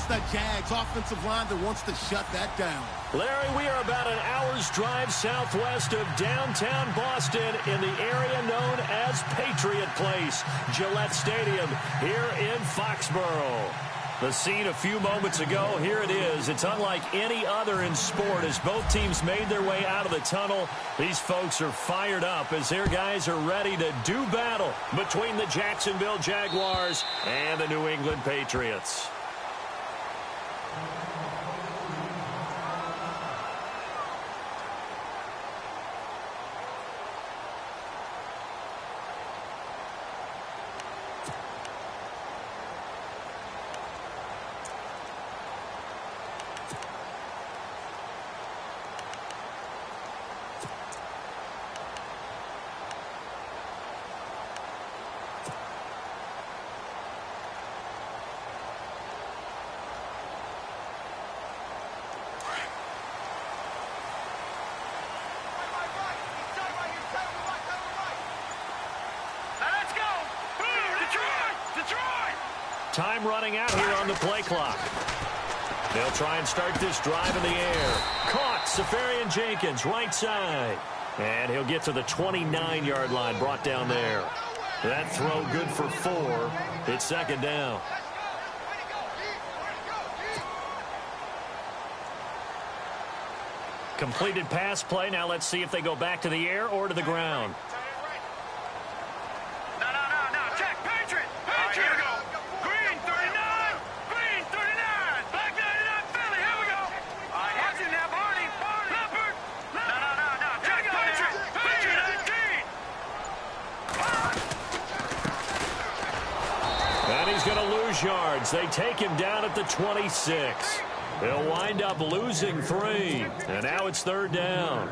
the Jags offensive line that wants to shut that down. Larry, we are about an hour's drive southwest of downtown Boston in the area known as Patriot Place, Gillette Stadium here in Foxborough. The scene a few moments ago, here it is. It's unlike any other in sport as both teams made their way out of the tunnel. These folks are fired up as their guys are ready to do battle between the Jacksonville Jaguars and the New England Patriots. Time running out here on the play clock. They'll try and start this drive in the air. Caught, Safarian Jenkins, right side. And he'll get to the 29-yard line, brought down there. That throw good for 4. It's second down. Completed pass play. Now let's see if they go back to the air or to the ground. Yards. They take him down at the 26. They'll wind up losing 3. And now it's third down.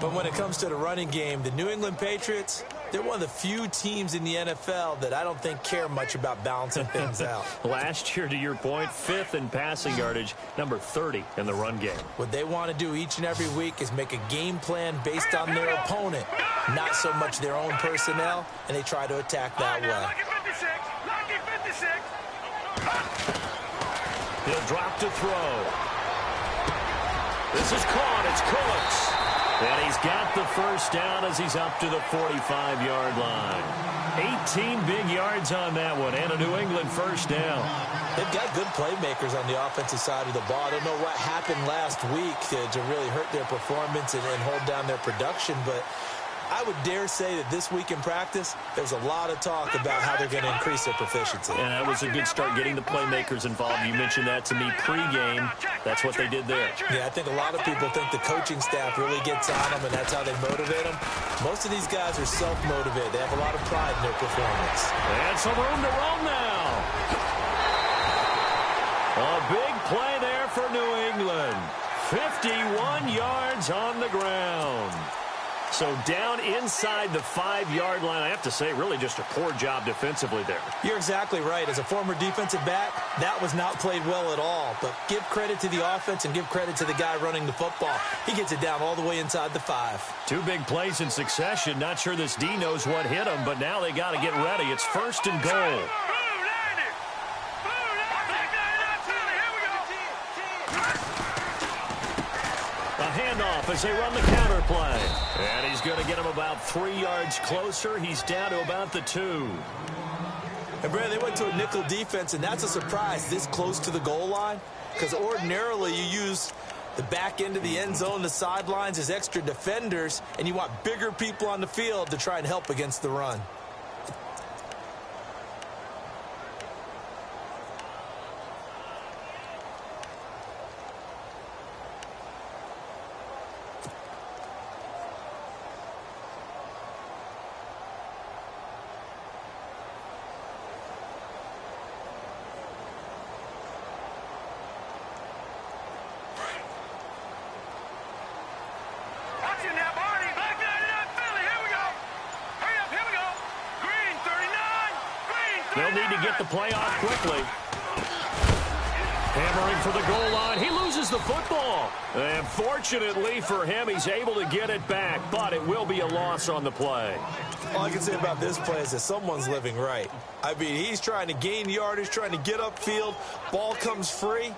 But when it comes to the running game, the New England Patriots, they're one of the few teams in the NFL that I don't think care much about balancing things out. Last year, to your point, 5th in passing yardage, number 30 in the run game. What they want to do each and every week is make a game plan based on their opponent, not so much their own personnel, and they try to attack that way. He'll drop to throw. This is caught. It's Cooks. And he's got the first down as he's up to the 45-yard line. 18 big yards on that one and a New England first down. They've got good playmakers on the offensive side of the ball. I don't know what happened last week to really hurt their performance and hold down their production, but I would dare say that this week in practice, there's a lot of talk about how they're going to increase their proficiency. And that was a good start getting the playmakers involved. You mentioned that to me pregame. That's what they did there. Yeah, I think a lot of people think the coaching staff really gets on them, and that's how they motivate them. Most of these guys are self-motivated. They have a lot of pride in their performance. And some room to roam now. A big play there for New England. 51 yards on the ground. So down inside the 5-yard line. I have to say, really just a poor job defensively there. You're exactly right. As a former defensive back, that was not played well at all. But give credit to the offense and give credit to the guy running the football. He gets it down all the way inside the 5. 2 big plays in succession. Not sure this D knows what hit him, but now they got to get ready. It's first and goal. Handoff as they run the counter play. And he's going to get him about 3 yards closer. He's down to about the 2. And, Brad, they went to a nickel defense, and that's a surprise this close to the goal line. Because ordinarily you use the back end of the end zone, the sidelines as extra defenders, and you want bigger people on the field to try and help against the run. They'll need to get the play off quickly. And Hammering for the goal line. He loses the football. And fortunately for him, he's able to get it back, but it will be a loss on the play. All I can say about this play is that someone's living right. I mean, he's trying to gain yardage, trying to get upfield. Ball comes free.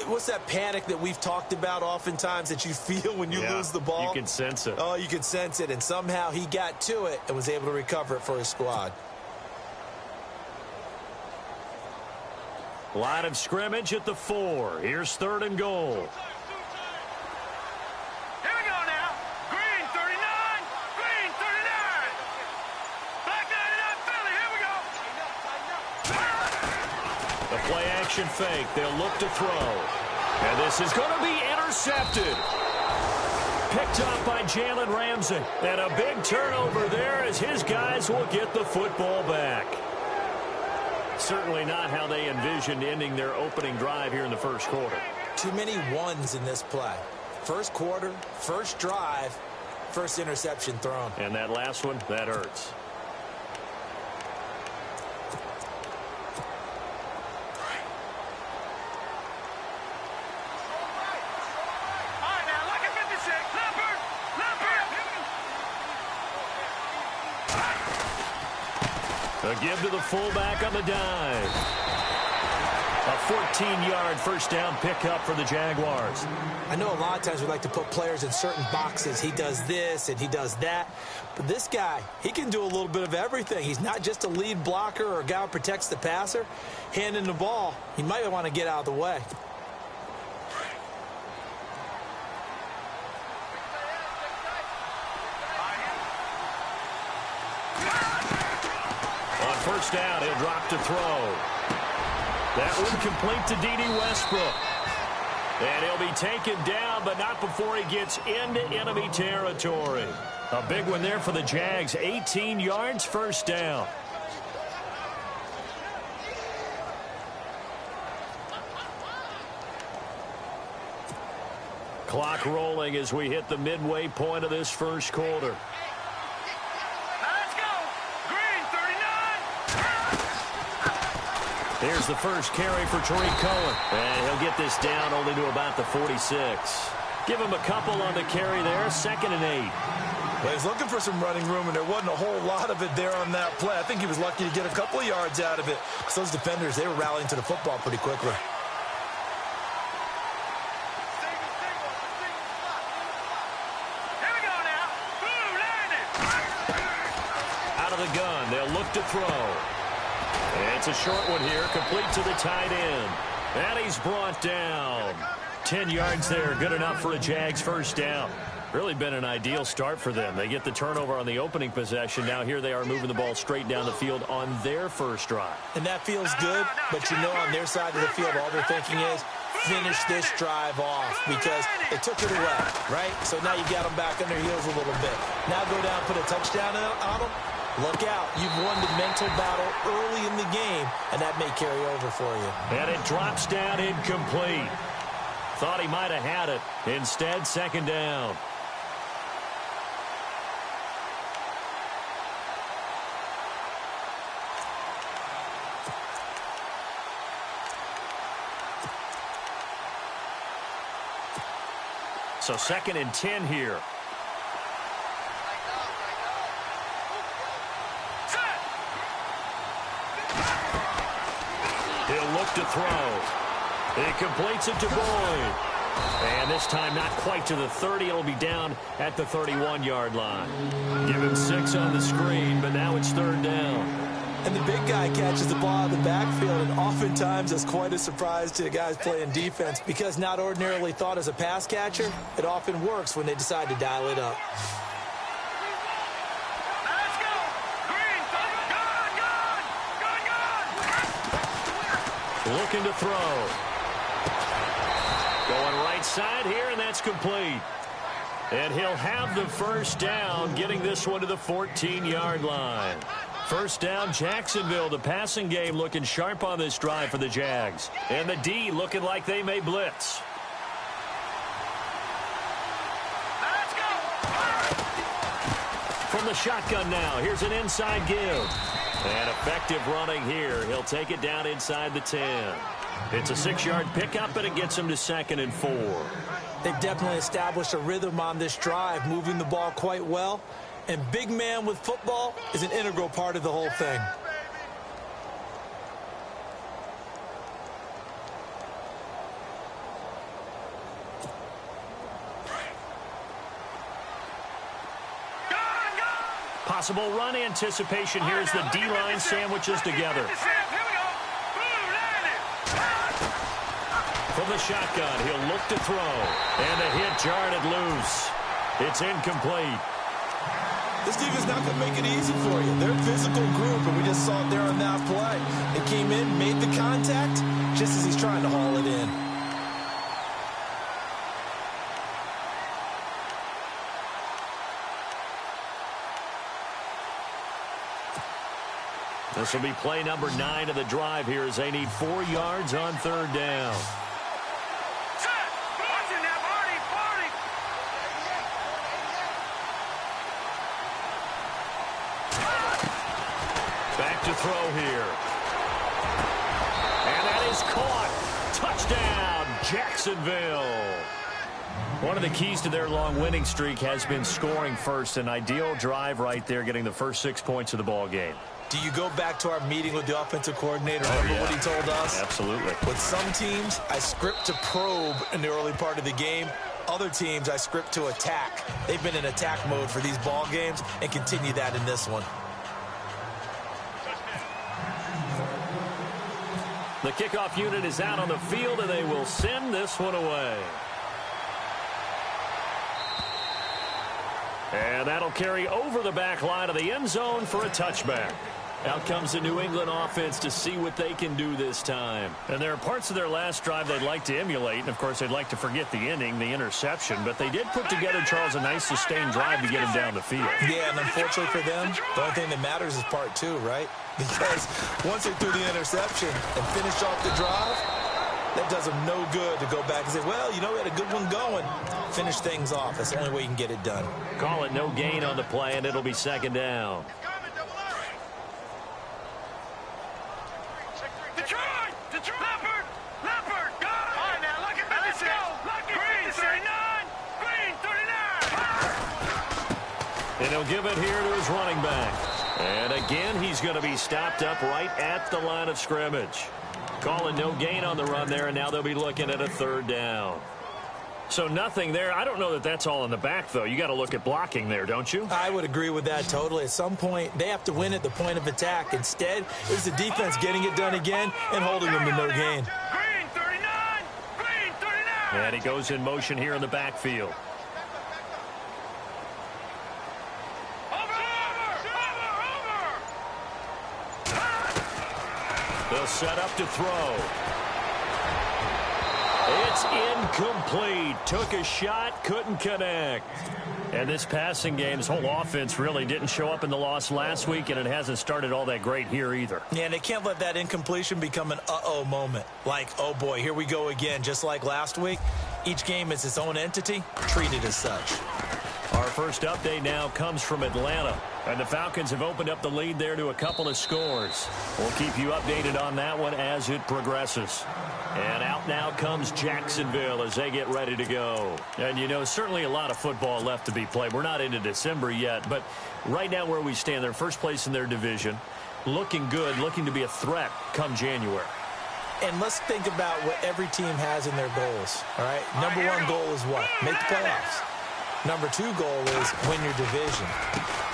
What's that panic that we've talked about oftentimes that you feel when you lose the ball? You can sense it. Oh, you can sense it, and somehow he got to it and was able to recover it for his squad. Line of scrimmage at the 4. Here's 3rd and goal. Here we go now. Green 39. Green 39. Black 99 Philly. Here we go. The play action fake. They'll look to throw. And this is going to be intercepted. Picked up by Jalen Ramsey. And a big turnover there as his guys will get the football back. Certainly not how they envisioned ending their opening drive here in the first quarter. Too many ones in this play. First quarter, first drive, first interception thrown. And that last one, that hurts. All right, now, look at 56. Leopard. A give to the fullback on the dive. A 14-yard first down pickup for the Jaguars. I know a lot of times we like to put players in certain boxes. He does this and he does that. But this guy, he can do a little bit of everything. He's not just a lead blocker or a guy who protects the passer. Handing the ball, he might want to get out of the way. On first down, he'll drop to throw. That one complete to D.D. Westbrook. And he'll be taken down, but not before he gets into enemy territory. A big one there for the Jags. 18 yards, first down. Clock rolling as we hit the midway point of this first quarter. Let's go. Green 39. Here's the first carry for Tariq Cohen. And he'll get this down only to about the 46. Give him a couple on the carry there. 2nd and 8. Well, he's looking for some running room, and there wasn't a whole lot of it there on that play. I think he was lucky to get a couple of yards out of it. Because those defenders, they were rallying to the football pretty quickly. Here we go now. Blue landed. Out of the gun, they'll look to throw. And it's a short one here, complete to the tight end. And he's brought down. 10 yards there, good enough for a Jags first down. Really been an ideal start for them. They get the turnover on the opening possession. Now here they are moving the ball straight down the field on their first drive. And that feels good, but you know on their side of the field, all they're thinking is, finish this drive off because they took it away, right? So now you got them back on their heels a little bit. Now go down, put a touchdown on them. Look out. You've won the mental battle early in the game, and that may carry over for you. And it drops down incomplete. Thought he might have had it. Instead, 2nd down. So 2nd and 10 here. He'll look to throw. He completes it to Boyd. And this time not quite to the 30. It'll be down at the 31-yard line. Give him 6 on the screen, but now it's 3rd down. And the big guy catches the ball out of the backfield, and oftentimes it's quite a surprise to the guys playing defense because not ordinarily thought as a pass catcher, it often works when they decide to dial it up. Let's go. Green. Gun. Looking to throw. Going right side here, and that's complete. And he'll have the first down, getting this one to the 14-yard line. First down, Jacksonville. The passing game looking sharp on this drive for the Jags. And the D looking like they may blitz. Let's go. From the shotgun now, here's an inside give. And effective running here. He'll take it down inside the 10. It's a 6-yard pickup, and it gets them to 2nd and 4. They've definitely established a rhythm on this drive, moving the ball quite well. And big man with football is an integral part of the whole thing. Possible run anticipation. Here's the D-line sandwiches together. From the shotgun, he'll look to throw. And the hit jarred it loose. It's incomplete. This defense not going to make it easy for you. They're a physical group, and we just saw it there on that play. They came in, made the contact, just as he's trying to haul it in. This will be play number 9 of the drive here as they need 4 yards on 3rd down. Back to throw here. And that is caught. Touchdown, Jacksonville. One of the keys to their long winning streak has been scoring first. An ideal drive right there, getting the first 6 points of the ball game. Do you go back to our meeting with the offensive coordinator? Remember what he told us? Absolutely. With some teams, I script to probe in the early part of the game. Other teams, I script to attack. They've been in attack mode for these ball games and continue that in this one. The kickoff unit is out on the field, and they will send this one away. And that'll carry over the back line of the end zone for a touchback. Out comes the New England offense to see what they can do this time. And there are parts of their last drive they'd like to emulate. And, of course, they'd like to forget the inning, the interception. But they did put together, Charles, a nice sustained drive to get him down the field. Yeah, and unfortunately for them, the only thing that matters is part 2, right? Because once they threw the interception and finished off the drive, that does them no good to go back and say, well, you know, we had a good one going. Finish things off. That's the only way you can get it done. Call it no gain on the play, and it'll be 2nd down. Leopard, go! All right, now, look at that. Let's go. Green, 39. Green, 39. And he'll give it here to his running back. And again, he's going to be stopped up right at the line of scrimmage. Calling no gain on the run there, and now they'll be looking at a 3rd down. So nothing there. I don't know that that's all in the back, though. You got to look at blocking there, don't you? I would agree with that totally. At some point, they have to win at the point of attack. Instead, it's the defense getting it done again and holding them to no gain. Green, 39. Green, 39. And he goes in motion here in the backfield. They'll set up to throw. It's incomplete. Took a shot, couldn't connect. And this passing game, this whole offense really didn't show up in the loss last week, and it hasn't started all that great here either. Yeah, and they can't let that incompletion become an uh-oh moment. Like, oh boy, here we go again. Just like last week, each game is its own entity, treated as such. Our first update now comes from Atlanta. And the Falcons have opened up the lead there to a couple of scores. We'll keep you updated on that one as it progresses. And out now comes Jacksonville as they get ready to go. And, you know, certainly a lot of football left to be played. We're not into December yet, but right now where we stand, they're first place in their division. Looking good, looking to be a threat come January. And let's think about what every team has in their goals, all right? Number 1 goal is what? Make the playoffs. Number 2 goal is win your division.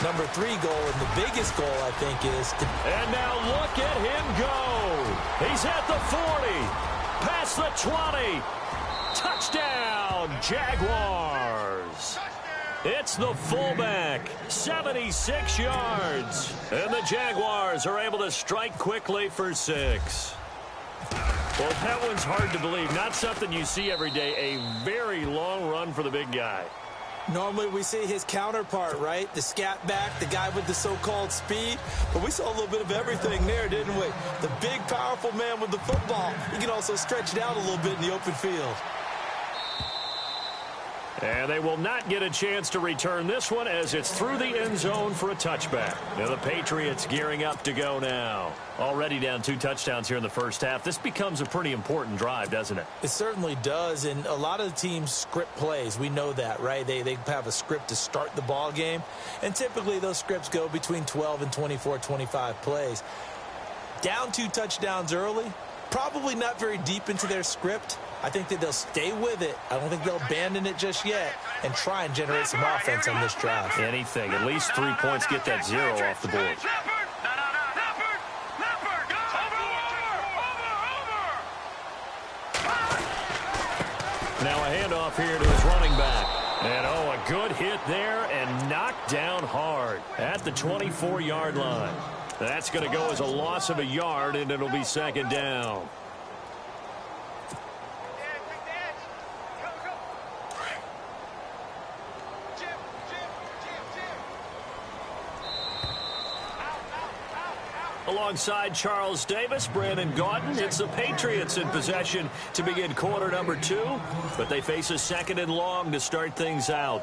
Number 3 goal, and the biggest goal, I think, is to... And now look at him go. He's at the 40, past the 20. Touchdown, Jaguars. It's the fullback, 76 yards. And the Jaguars are able to strike quickly for 6. Well, that one's hard to believe. Not something you see every day. A very long run for the big guy. Normally we see his counterpart, right? The scat back, the guy with the so-called speed. But we saw a little bit of everything there, didn't we? The big, powerful man with the football. He can also stretch it out a little bit in the open field. And they will not get a chance to return this one as it's through the end zone for a touchback. Now the Patriots gearing up to go now. Already down 2 touchdowns here in the first half. This becomes a pretty important drive, doesn't it? It certainly does, and a lot of the teams script plays. We know that, right? They have a script to start the ball game, and typically those scripts go between 12 and 24, 25 plays. Down 2 touchdowns early, probably not very deep into their script. I think that they'll stay with it. I don't think they'll abandon it just yet and try and generate some offense on this drive. Anything. At least 3 points, get that 0 off the board. Now a handoff here to his running back. And, a good hit there and knocked down hard at the 24-yard line. That's going to go as a loss of a yard, and it'll be second down. Alongside Charles Davis, Brandon Gaudin, it's the Patriots in possession to begin quarter number 2, but they face a second and long to start things out.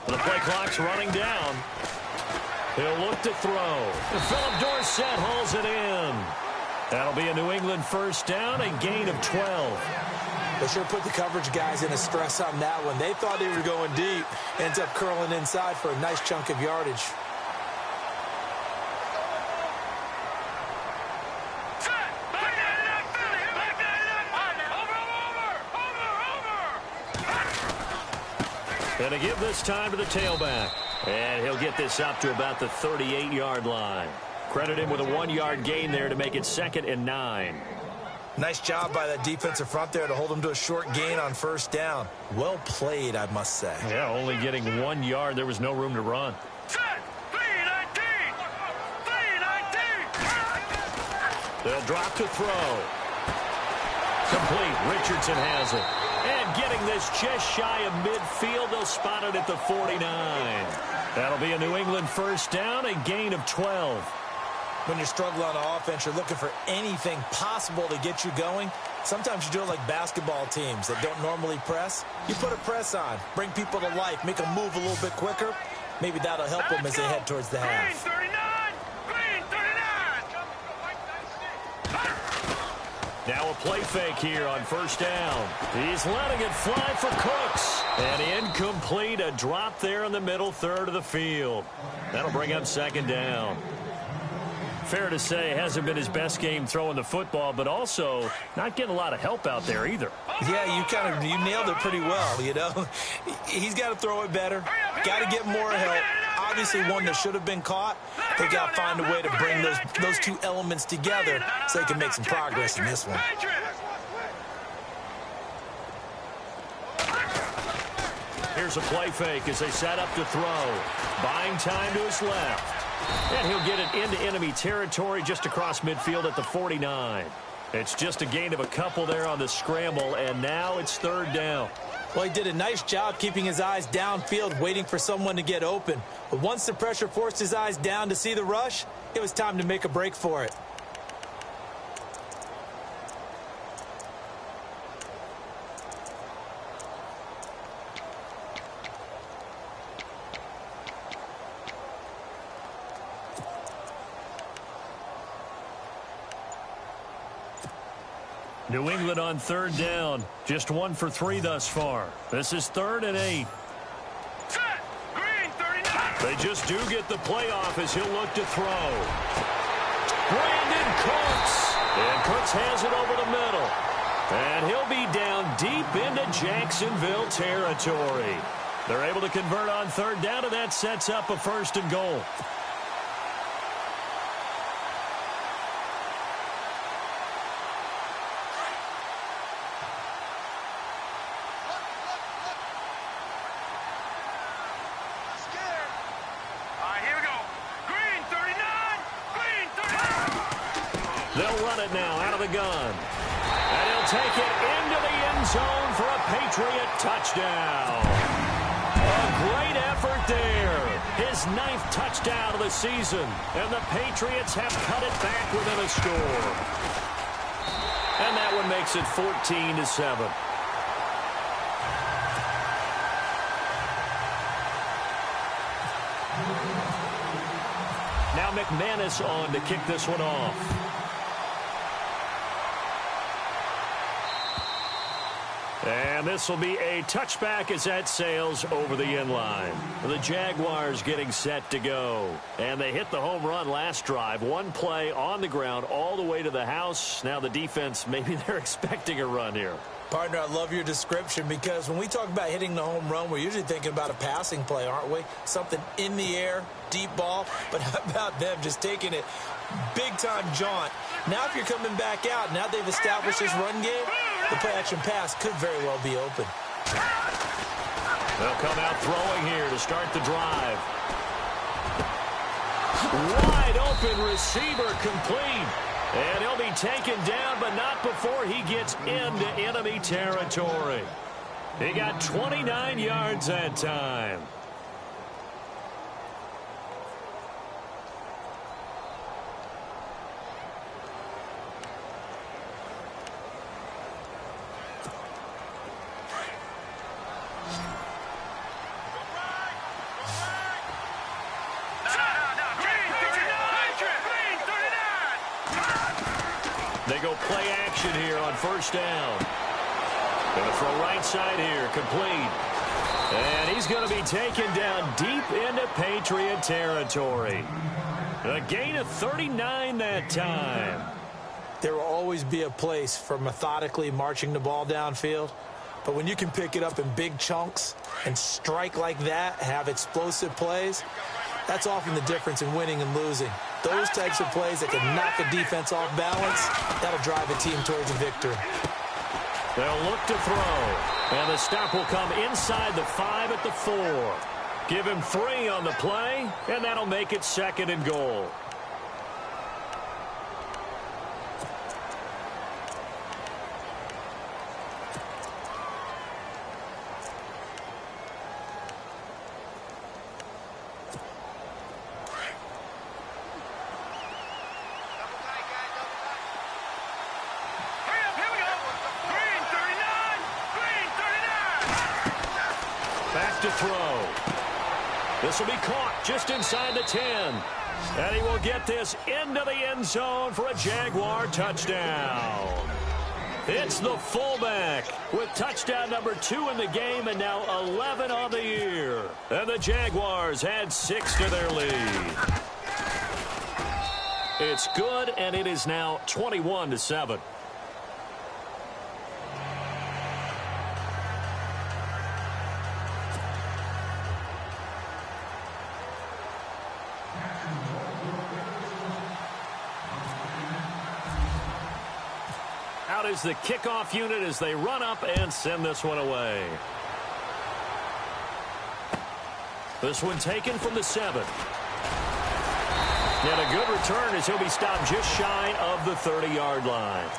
The play clock's running down. He'll look to throw. And Philip Dorsett hauls it in. That'll be a New England first down, a gain of 12. They sure put the coverage guys in a stress on that one. They thought they were going deep. Ends up curling inside for a nice chunk of yardage. And to give this time to the tailback. And he'll get this up to about the 38-yard line. Credit him with a 1-yard gain there to make it 2nd and 9. Nice job by that defensive front there to hold him to a short gain on first down. Well played, I must say. Yeah, only getting 1 yard. There was no room to run. They'll drop to throw. Complete. Richardson has it. And getting this just shy of midfield, they'll spot it at the 49. That'll be a New England first down, a gain of 12. When you're struggling on offense, you're looking for anything possible to get you going. Sometimes you do it like basketball teams that don't normally press. You put a press on, bring people to life, make them move a little bit quicker. Maybe that'll help them as they head towards the half. Now a play fake here on first down. He's letting it fly for Cooks. And incomplete, a drop there in the middle third of the field. That'll bring up second down. Fair to say, hasn't been his best game throwing the football, but also not getting a lot of help out there either. Yeah, you nailed it pretty well, you know. He's got to throw it better, got to get more help. Obviously one that should have been caught. They got to find a way to bring those two elements together so they can make some progress in this one. Here's a play fake as they set up to throw. Buying time to his left. And he'll get it into enemy territory just across midfield at the 49. It's just a gain of a couple there on the scramble, and now it's third down. Well, he did a nice job keeping his eyes downfield, waiting for someone to get open. But once the pressure forced his eyes down to see the rush, it was time to make a break for it. New England on third down. Just 1 for 3 thus far. This is 3rd and 8. They just do get the playoff as he'll look to throw. Brandon Cooks. And Cooks has it over the middle. And he'll be down deep into Jacksonville territory. They're able to convert on third down, and that sets up a 1st and goal. They'll run it now out of the gun. And he'll take it into the end zone for a Patriot touchdown. A great effort there. His 9th touchdown of the season. And the Patriots have cut it back within a score. And that one makes it 14-7. Now McManus on to kick this one off. And this will be a touchback as that sails over the end line. The Jaguars getting set to go. And they hit the home run last drive. One play on the ground all the way to the house. Now the defense, maybe they're expecting a run here. Partner, I love your description because when we talk about hitting the home run, we're usually thinking about a passing play, aren't we? Something in the air, deep ball. But how about them just taking it big-time jaunt? Now if you're coming back out, now they've established this run game, the play-action pass could very well be open. They'll come out throwing here to start the drive. Wide open receiver complete. And he'll be taken down, but not before he gets into enemy territory. He got 29 yards that time. They go play action here on 1st down. Going to throw right side here, complete. And he's going to be taken down deep into Patriot territory. A gain of 39 that time. There will always be a place for methodically marching the ball downfield. But when you can pick it up in big chunks and strike like that, have explosive plays, that's often the difference in winning and losing. Those types of plays that can knock a defense off balance, that'll drive a team towards a victory. They'll look to throw. And the stop will come inside the 5 at the 4. Give him 3 on the play, and that'll make it 2nd and goal. To throw. This will be caught just inside the 10. And he will get this into the end zone for a Jaguar touchdown. It's the fullback with touchdown number 2 in the game and now 11 on the year. And the Jaguars add 6 to their lead. It's good, and it is now 21-7. Out is the kickoff unit as they run up and send this one away. This one taken from the 7. And a good return as he'll be stopped just shy of the 30-yard line.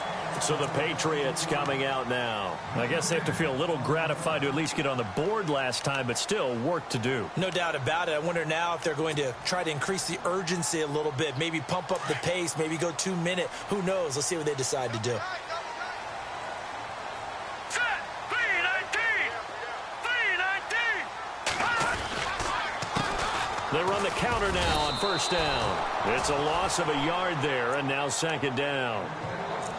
So the Patriots coming out now. I guess they have to feel a little gratified to at least get on the board last time, but still work to do. No doubt about it. I wonder now if they're going to try to increase the urgency a little bit, maybe pump up the pace, maybe go 2-minute. Who knows? Let's see what they decide to do. They run the counter now on 1st down. It's a loss of a yard there, and now 2nd down.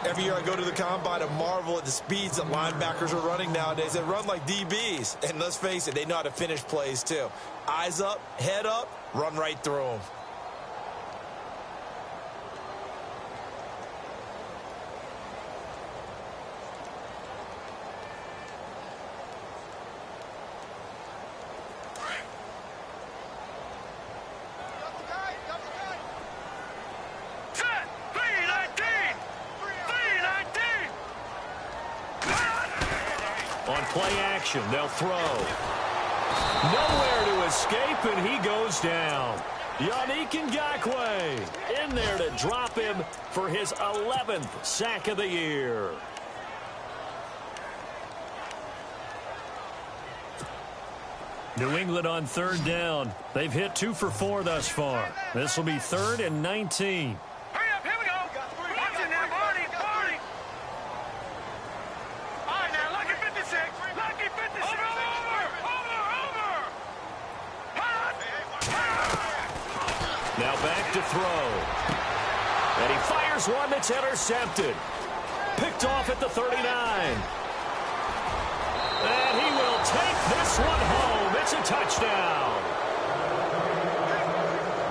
Every year I go to the combine and marvel at the speeds that linebackers are running nowadays. They run like DBs. And let's face it, they know how to finish plays too. Eyes up, head up, run right through them. On play action, they'll throw. Nowhere to escape, and he goes down. Yannick Ngakoue in there to drop him for his 11th sack of the year. New England on third down. They've hit 2 for 4 thus far. This will be 3rd and 19. Hurry up, here we go. Watch it now, Barney. All right, now, Lucky 56. Lucky 56. Over. Now back to throw. And he fires one that's intercepted. Picked off at the 39. And he will take this one home. It's a touchdown.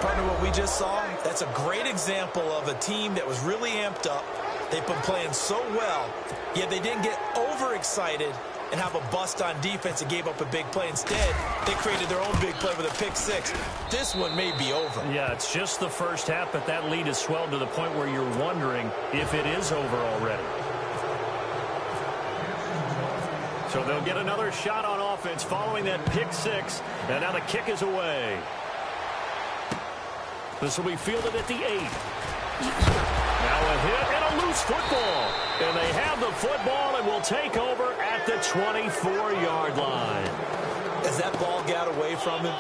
Partner, what we just saw, that's a great example of a team that was really amped up. They've been playing so well, yet they didn't get overexcited and have a bust on defense and gave up a big play. Instead, they created their own big play with a pick six. This one may be over. Yeah, it's just the first half, but that lead has swelled to the point where you're wondering if it is over already. So they'll get another shot on offense following that pick six, and now the kick is away. This will be fielded at the 8. Now a hit and a loose football. And they have the football and will take over at the 24-yard line. As that ball got away from him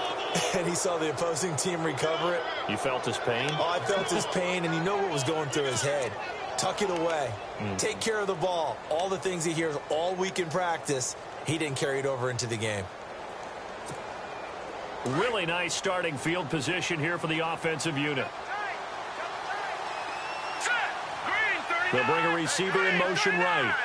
and he saw the opposing team recover it. You felt his pain? Oh, I felt his pain, and you know what was going through his head. Tuck it away. Take care of the ball. All the things he hears all week in practice, he didn't carry it over into the game. Really nice starting field position here for the offensive unit. They'll bring a receiver in motion right.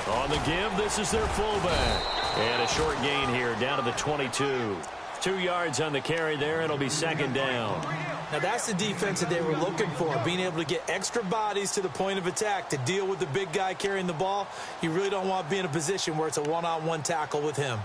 On the give, this is their fullback. And a short gain here down to the 22. 2 yards on the carry there. It'll be 2nd down. Now that's the defense that they were looking for, being able to get extra bodies to the point of attack to deal with the big guy carrying the ball. You really don't want to be in a position where it's a one-on-one tackle with him.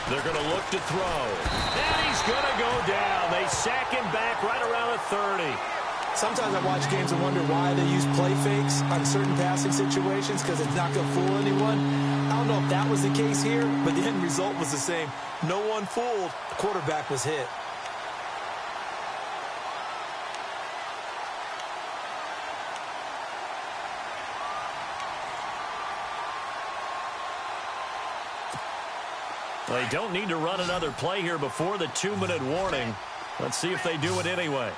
They're going to look to throw. And he's going to go down. They sack him back right around the 30. Sometimes I watch games and wonder why they use play fakes on certain passing situations, because it's not going to fool anyone. I don't know if that was the case here, but the end result was the same. No one fooled. The quarterback was hit. They don't need to run another play here before the 2-minute warning. Let's see if they do it anyway.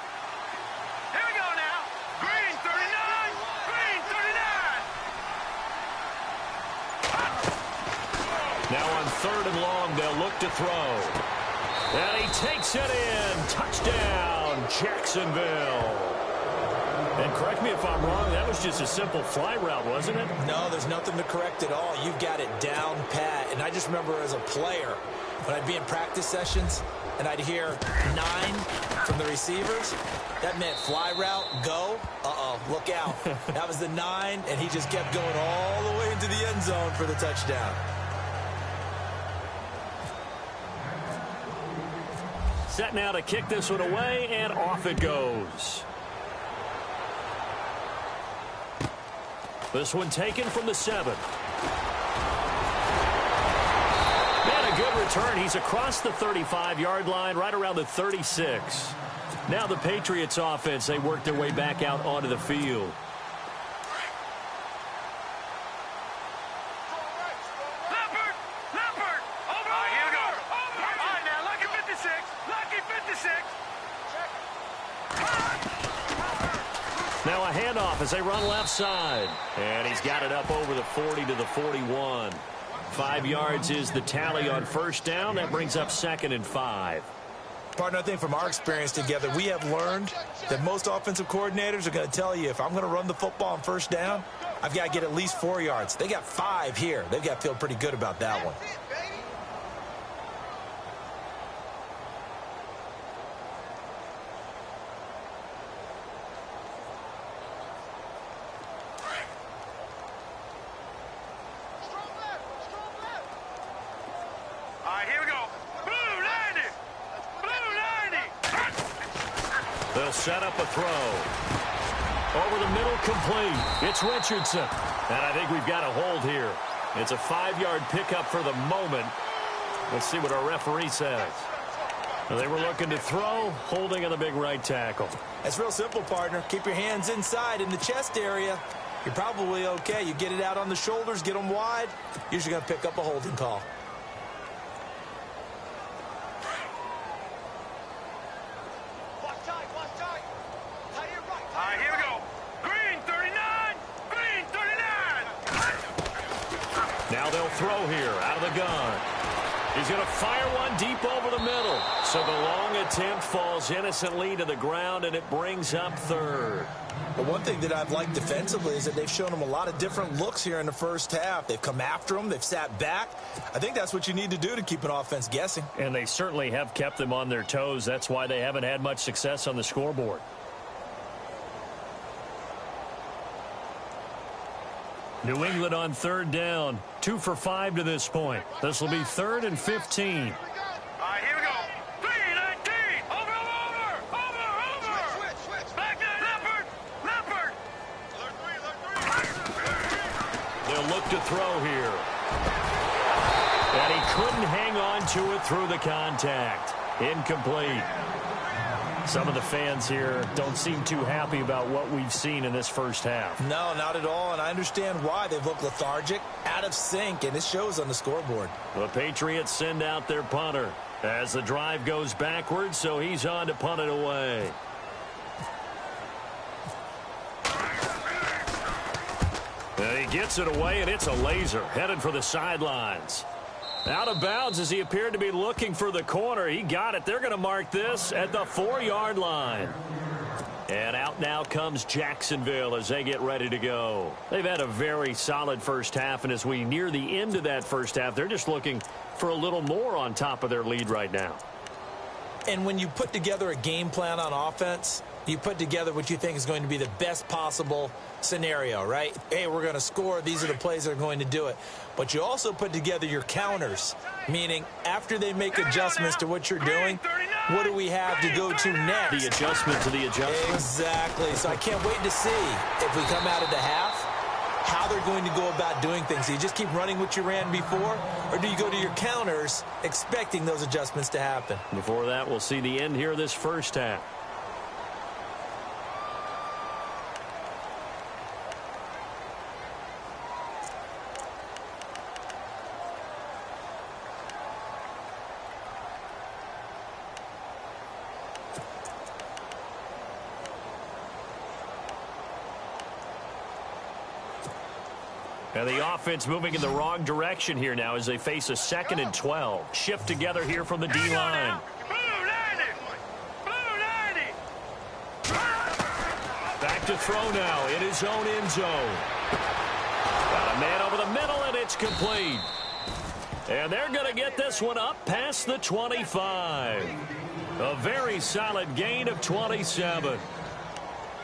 Here we go now. Green 39. Green 39. Now on 3rd and long, they'll look to throw. And he takes it in. Touchdown, Jacksonville. And correct me if I'm wrong, that was just a simple fly route, wasn't it? No, there's nothing to correct at all. You've got it down pat. And I just remember as a player, when I'd be in practice sessions and I'd hear 9 from the receivers, that meant fly route, go. Uh-oh, look out. That was the 9, and he just kept going all the way into the end zone for the touchdown. Set now to kick this one away, and off it goes. This one taken from the 7. And a good return. He's across the 35-yard line, right around the 36. Now the Patriots offense, they work their way back out onto the field. Leopard. Over. All right, here we go. All right, now, Lucky 56. Lucky 56. Now a handoff as they run left side. And he's got it up over the 40 to the 41. 5 yards is the tally on 1st down. That brings up 2nd and 5. Partner, I think from our experience together, we have learned that most offensive coordinators are going to tell you, if I'm going to run the football on 1st down, I've got to get at least 4 yards. They got 5 here. They've got to feel pretty good about that one. All right, here we go. Blue 90. Blue 90. They'll set up a throw. Over the middle, complete. It's Richardson. And I think we've got a hold here. It's a 5-yard pickup for the moment. Let's see what our referee says. They were looking to throw, holding on the big right tackle. That's real simple, partner. Keep your hands inside in the chest area. You're probably okay. You get it out on the shoulders, get them wide. Usually going to pick up a holding call. All right, here we go. Green 39. Green 39. Now they'll throw here out of the gun. He's going to fire one deep over the middle. So the long attempt falls innocently to the ground, and it brings up third. But one thing that I've liked defensively is that they've shown them a lot of different looks here in the first half. They've come after them. They've sat back. I think that's what you need to do to keep an offense guessing. And they certainly have kept them on their toes. That's why they haven't had much success on the scoreboard. New England on third down. 2 for 5 to this point. This will be 3rd and 15. All right, here we go. 319. Over. Switch. Back to Leopard. They'll look to throw here. And he couldn't hang on to it through the contact. Incomplete. Some of the fans here don't seem too happy about what we've seen in this first half. No, not at all, and I understand why. They've looked lethargic, out of sync, and it shows on the scoreboard. The Patriots send out their punter as the drive goes backwards, so he's on to punt it away. And he gets it away, and it's a laser headed for the sidelines. Out of bounds as he appeared to be looking for the corner. He got it. They're going to mark this at the 4-yard line. And out now comes Jacksonville as they get ready to go. They've had a very solid first half, and as we near the end of that first half, they're just looking for a little more on top of their lead right now. And when you put together a game plan on offense, you put together what you think is going to be the best possible scenario, right? Hey, we're going to score. These are the plays that are going to do it. But you also put together your counters, meaning after they make adjustments to what you're doing, what do we have to go to next? The adjustment to the adjustment. Exactly. So I can't wait to see if we come out of the half, how they're going to go about doing things. Do you just keep running what you ran before, or do you go to your counters expecting those adjustments to happen? Before that, we'll see the end here of this first half. And the offense moving in the wrong direction here now as they face a 2nd and 12. Shift together here from the D-line. Back to throw now in his own end zone. Got a man over the middle, and it's complete. And they're going to get this one up past the 25. A very solid gain of 27.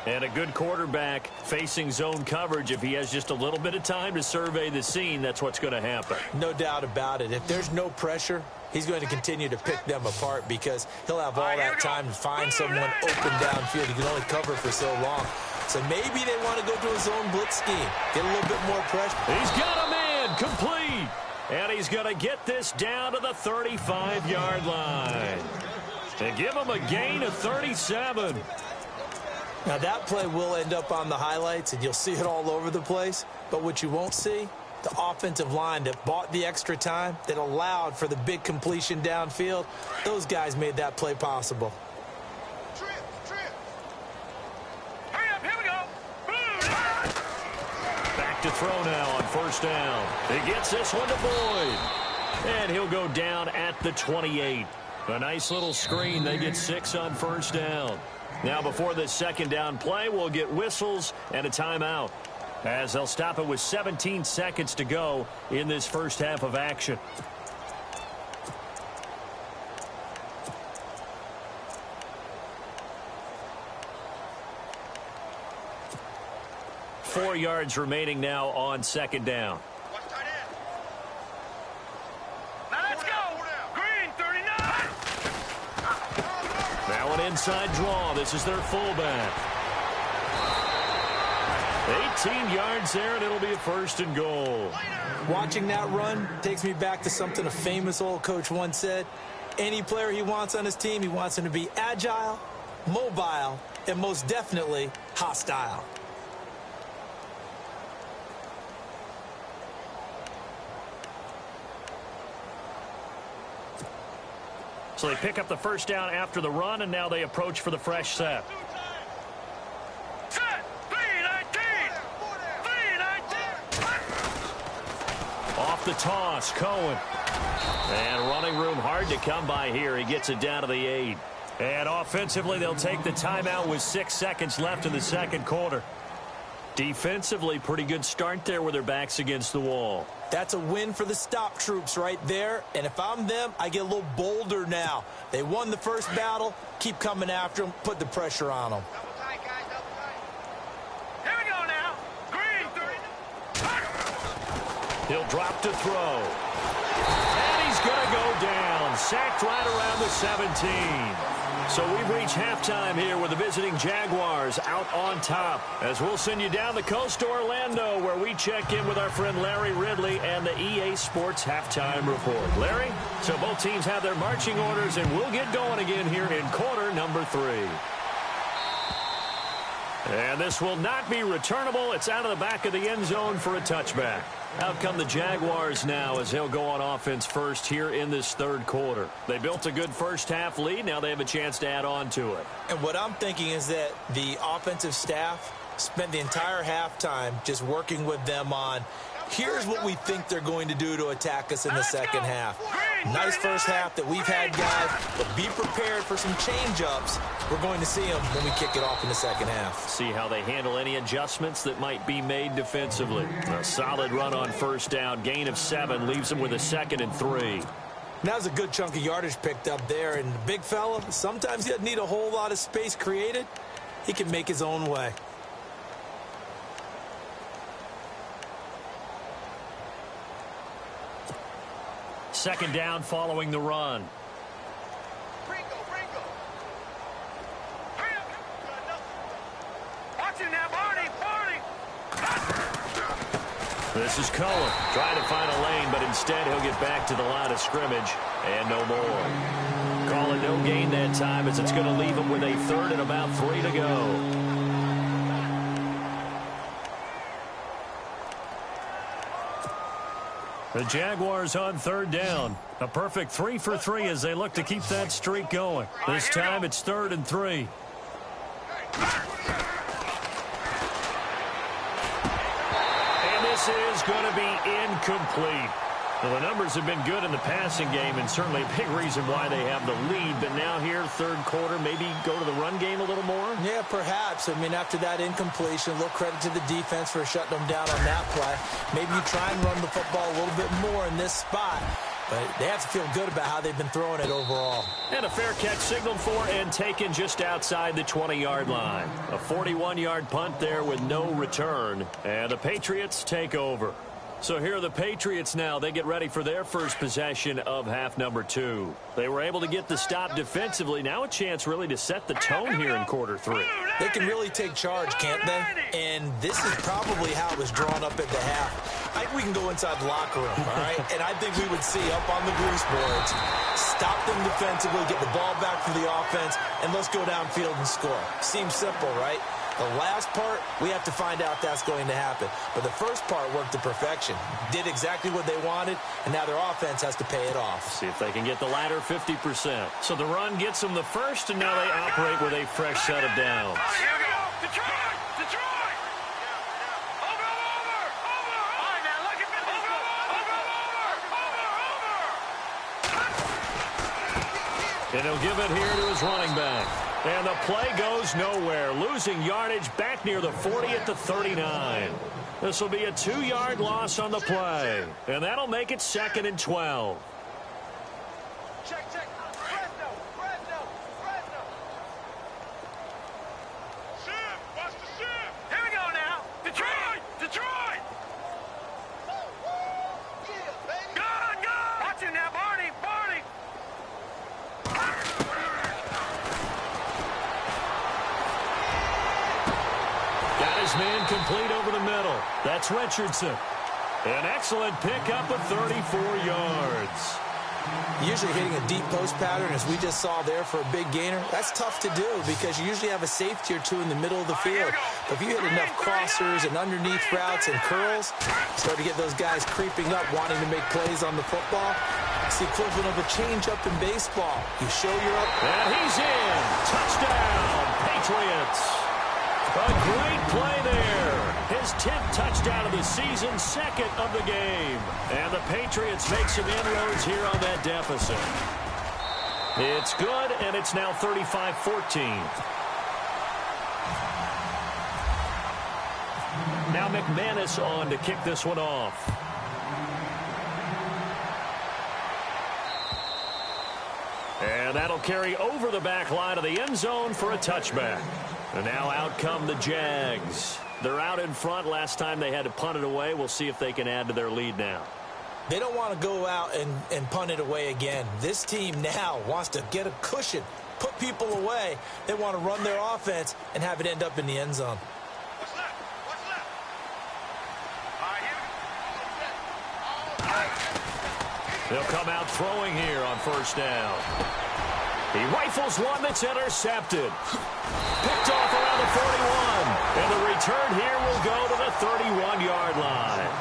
And a good quarterback facing zone coverage. If he has just a little bit of time to survey the scene, that's what's going to happen. No doubt about it. If there's no pressure, he's going to continue to pick them apart because he'll have all that time to find someone open downfield. He can only cover for so long. So maybe they want to go to a zone blitz scheme, get a little bit more pressure. He's got a man complete. And he's going to get this down to the 35-yard line. And give him a gain of 37. Now, that play will end up on the highlights, and you'll see it all over the place. But what you won't see, the offensive line that bought the extra time, that allowed for the big completion downfield, those guys made that play possible. Hurry up, here we go. Back to throw now on first down. He gets this one to Boyd. And he'll go down at the 28. A nice little screen. They get 6 on first down. Now, before this second down play, we'll get whistles and a timeout. as they'll stop it with 17 seconds to go in this first half of action. Four yards remaining now on second down. Now let's go. Green 39. Now an inside draw. This is their fullback. 18 yards there, and it'll be a first and goal. Watching that run takes me back to something a famous old coach once said. Any player he wants on his team, he wants him to be agile, mobile, and most definitely hostile. So they pick up the first down after the run, and now they approach for the fresh set. Set. 319. 319. Off the toss, Cohen. And running room hard to come by here. He gets it down to the 8. And offensively, they'll take the timeout with 6 seconds left in the second quarter. Defensively, pretty good start there with their backs against the wall. That's a win for the stop troops right there. And if I'm them, I get a little bolder now. They won the first battle. Keep coming after them. Put the pressure on them. Double tight, guys. Double tight. Here we go now. Green 30. He'll drop to throw. And he's going to go down. Sacked right around the 17. So we've reached halftime here with the visiting Jaguars out on top. As we'll send you down the coast to Orlando, where we check in with our friend Larry Ridley and the EA Sports Halftime Report. Larry, so both teams have their marching orders, and we'll get going again here in quarter number 3. And this will not be returnable. It's out of the back of the end zone for a touchback. Out come the Jaguars now as they'll go on offense first here in this third quarter. They built a good first half lead. Now they have a chance to add on to it. And what I'm thinking is that the offensive staff spent the entire halftime just working with them on, here's what we think they're going to do to attack us in the second half. Nice first half that we've had, guys, but be prepared for some change-ups. We're going to see them when we kick it off in the second half. See how they handle any adjustments that might be made defensively. A solid run on first down. Gain of 7 leaves them with a 2nd and 3. That was a good chunk of yardage picked up there. And the big fella, sometimes he doesn't need a whole lot of space created. He can make his own way. Second down following the run. Watching that, Barney. This is Cohen trying to find a lane, but instead he'll get back to the line of scrimmage and no more. Call it no gain that time as it's going to leave him with a 3rd and about 3 to go. The Jaguars on 3rd down. A perfect 3 for 3 as they look to keep that streak going. This time it's 3rd and 3. And this is going to be incomplete. Well, the numbers have been good in the passing game and certainly a big reason why they have the lead. But now here, third quarter, maybe go to the run game a little more? Yeah, perhaps. I mean, after that incompletion, a little credit to the defense for shutting them down on that play. Maybe you try and run the football a little bit more in this spot. But they have to feel good about how they've been throwing it overall. And a fair catch signaled for and taken just outside the 20-yard line. A 41-yard punt there with no return. And the Patriots take over. So here are the Patriots now. They get ready for their first possession of half number 2. They were able to get the stop defensively. Now a chance really to set the tone here in quarter 3. They can really take charge, can't they? And this is probably how it was drawn up at the half. I think we can go inside the locker room, all right? And I think we would see up on the grease boards, stop them defensively, get the ball back for the offense, and let's go downfield and score. Seems simple, right? The last part, we have to find out that's going to happen. But the first part worked to perfection. Did exactly what they wanted, and now their offense has to pay it off. See if they can get the latter 50%. So the run gets them the first, and now they operate with a fresh set of downs. Here we go. Detroit! Detroit! Over! All right, now look at this. Over! And he'll give it here to his running back. And the play goes nowhere. Losing yardage back near the 40 at the 39. This will be a 2-yard loss on the play. And that'll make it 2nd and 12. Check. Fresno. Shift. Watch the shift. Here we go now. Detroit. Good. Watch it now, Barney. Got his man complete over the middle. That's Richardson. An excellent pickup of 34 yards. Usually hitting a deep post pattern, as we just saw there, for a big gainer, that's tough to do because you usually have a safety or two in the middle of the field. But if you hit enough crossers and underneath routes and curls, start to get those guys creeping up, wanting to make plays on the football. It's the equivalent of a change-up in baseball. You show you're up. And he's in. Touchdown, Patriots. A great play there. His 10th touchdown of the season, 2nd of the game. And the Patriots make some inroads here on that deficit. It's good, and it's now 35-14. Now McManus on to kick this one off. And that'll carry over the back line of the end zone for a touchback. And now out come the Jags. They're out in front. Last time they had to punt it away. We'll see if they can add to their lead now. They don't want to go out and punt it away again. This team now wants to get a cushion, put people away. They want to run their offense and have it end up in the end zone. What's left? They'll come out throwing here on first down. He rifles one that's intercepted. Picked off around the 41. And the return here will go to the 31-yard line.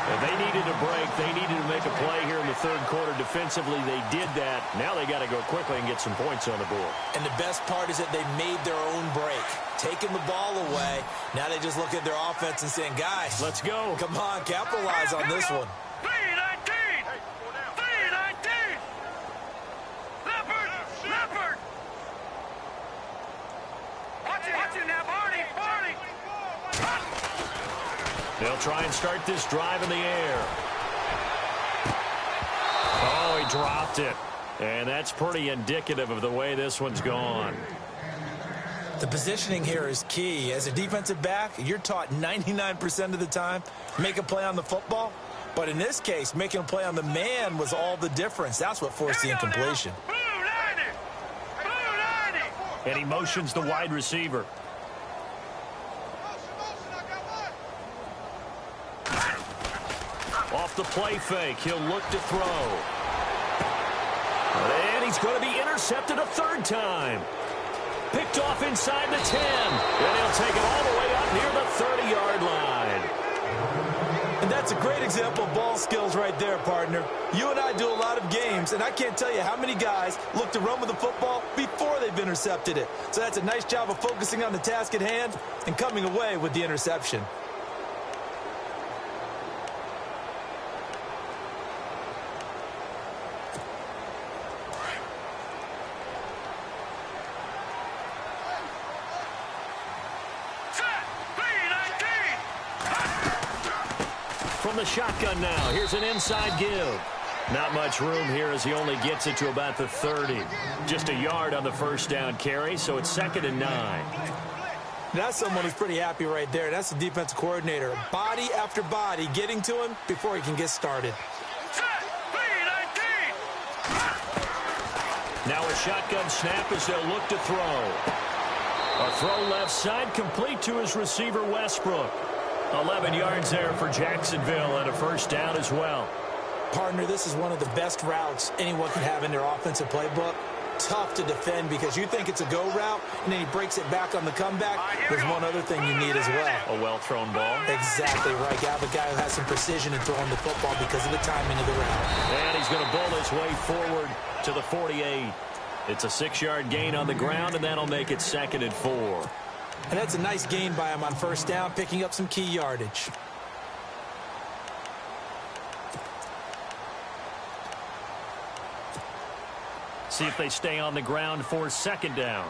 And they needed a break. They needed to make a play here in the third quarter defensively. They did that. Now they got to go quickly and get some points on the board. And the best part is that they made their own break, taking the ball away. Now they just look at their offense and saying, guys, let's go. Come on, capitalize on this one. 3-19. Leopard. Watch it now, Barney. They'll try and start this drive in the air. Oh, he dropped it. And that's pretty indicative of the way this one's gone. The positioning here is key. As a defensive back, you're taught 99% of the time, make a play on the football. But in this case, making a play on the man was all the difference. That's what forced the incompletion. Blue 90. And he motions the wide receiver. Off the play fake, he'll look to throw. And he's going to be intercepted a third time. Picked off inside the 10. And he'll take it all the way up near the 30-yard line. And that's a great example of ball skills right there, partner. You and I do a lot of games, and I can't tell you how many guys look to run with the football before they've intercepted it. So that's a nice job of focusing on the task at hand and coming away with the interception. From the shotgun now, here's an inside give. Not much room here as he only gets it to about the 30. Just a yard on the first down carry, so it's 2nd and 9. That's someone who's pretty happy right there. That's the defensive coordinator. Body after body getting to him before he can get started. Now a shotgun snap as they'll look to throw. A throw left side complete to his receiver Westbrook. 11 yards there for Jacksonville and a first down as well. Partner, this is one of the best routes anyone can have in their offensive playbook. Tough to defend because you think it's a go route, and then he breaks it back on the comeback. There's one other thing you need as well. A well-thrown ball. Exactly right. You have a guy who has some precision in throwing the football because of the timing of the route. And he's going to bowl his way forward to the 48. It's a 6-yard gain on the ground, and that'll make it 2nd and 4. And that's a nice gain by him on first down, picking up some key yardage. See if they stay on the ground for 2nd down.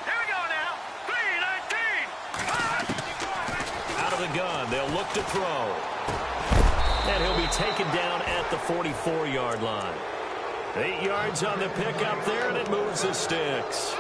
Here we go now. the gun. They'll look to throw. And he'll be taken down at the 44-yard line. 8 yards on the pickup there, and it moves the sticks.